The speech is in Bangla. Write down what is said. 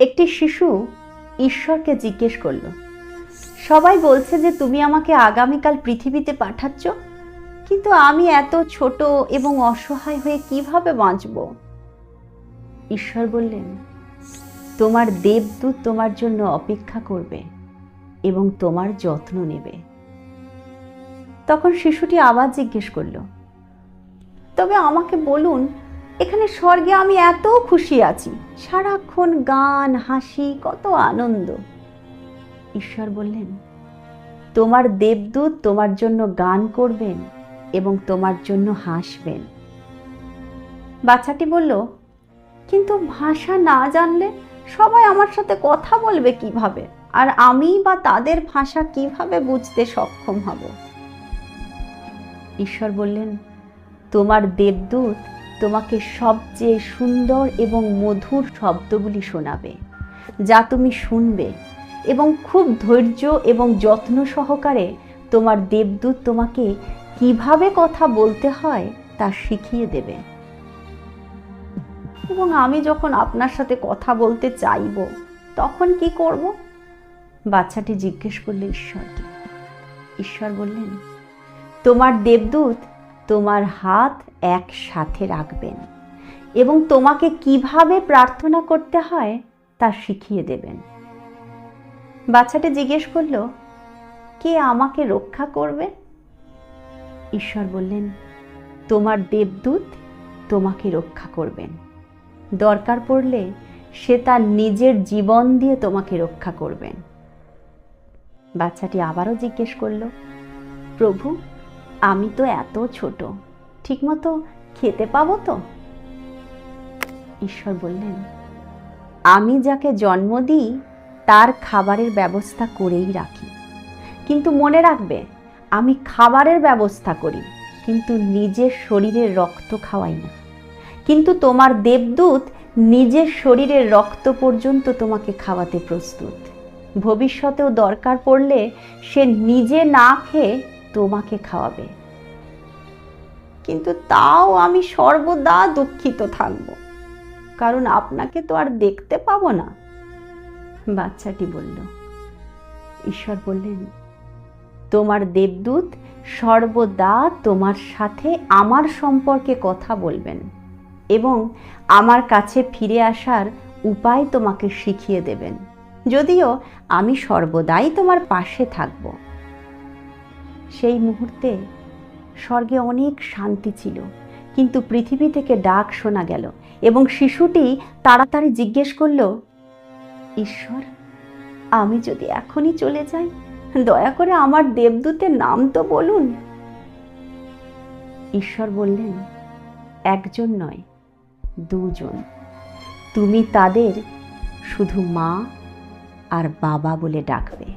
একটি শিশু ঈশ্বরকে জিজ্ঞেস করল, সবাই বলছে যে তুমি আমাকে আগামীকাল পৃথিবীতে পাঠাচ্ছ, কিন্তু আমি এত ছোট এবং অসহায় হয়ে কিভাবে বাঁচব? ঈশ্বর বললেন, তোমার দেবদূত তোমার জন্য অপেক্ষা করবে এবং তোমার যত্ন নেবে। তখন শিশুটি আবার জিজ্ঞেস করল, তবে আমাকে বলুন, এখানে স্বর্গে আমি এত খুশি আছি, সারাক্ষণ গান, হাসি, কত আনন্দ। ঈশ্বর বললেন, তোমার দেবদূত তোমার জন্য গান করবেন এবং তোমার জন্য হাসবেন। বাচ্চাটি বলল, কিন্তু ভাষা না জানলে সবাই আমার সাথে কথা বলবে কিভাবে, আর আমি বা তাদের ভাষা কিভাবে বুঝতে সক্ষম হব? ঈশ্বর বললেন, তোমার দেবদূত তোমাকে সবচেয়ে সুন্দর এবং মধুর শব্দগুলি শোনাবে, যা তুমি শুনবে, এবং খুব ধৈর্য এবং যত্ন সহকারে তোমার দেবদূত তোমাকে কিভাবে কথা বলতে হয় তা শিখিয়ে দেবে। এবং আমি যখন আপনার সাথে কথা বলতে চাইব, তখন কি করব? বাচ্চাটি জিজ্ঞেস করল ঈশ্বরকে। ঈশ্বর বললেন, তোমার দেবদূত তোমার হাত একসাথে রাখবেন এবং তোমাকে কিভাবে প্রার্থনা করতে হয় তা শিখিয়ে দেবেন। বাচ্চাটি জিজ্ঞেস করল, কে আমাকে রক্ষা করবে? ঈশ্বর বললেন, তোমার দেবদূত তোমাকে রক্ষা করবেন। দরকার পড়লে সে তার নিজের জীবন দিয়ে তোমাকে রক্ষা করবেন। বাচ্চাটি আবারও জিজ্ঞেস করল, প্রভু, আমি তো এত ছোট, ঠিকমতো খেতে পাবো তো? ঈশ্বর বললেন, আমি যাকে জন্ম দিই তার খাবারের ব্যবস্থা করেই রাখি, কিন্তু মনে রাখবে, আমি খাবারের ব্যবস্থা করি, কিন্তু নিজের শরীরের রক্ত খাওয়াই না। কিন্তু তোমার দেবদূত নিজের শরীরের রক্ত পর্যন্ত তোমাকে খাওয়াতে প্রস্তুত। ভবিষ্যতেও দরকার পড়লে সে নিজে না খেয়ে তোমাকে খাওয়াবে। কিন্তু তাও আমি সর্বদা দুঃখিত থাকব, কারণ আপনাকে তো আর দেখতে পাবো না। বাচ্চাটি বলল। ঈশ্বর বললেন, তোমার দেবদূত সর্বদা তোমার সাথে আমার সম্পর্কে কথা বলবেন এবং আমার কাছে ফিরে আসার উপায় তোমাকে শিখিয়ে দেবেন, যদিও আমি সর্বদাই তোমার পাশে থাকব। সেই মুহূর্তে স্বর্গে অনেক শান্তি ছিল, কিন্তু পৃথিবী থেকে ডাক শোনা গেল এবং শিশুটি তাড়াতাড়ি জিজ্ঞেস করল, ঈশ্বর, আমি যদি এখনই চলে যাই, দয়া করে আমার দেবদূতের নাম তো বলুন। ঈশ্বর বললেন, একজন নয়, দুজন। তুমি তাদের শুধু মা আর বাবা বলে ডাকবে।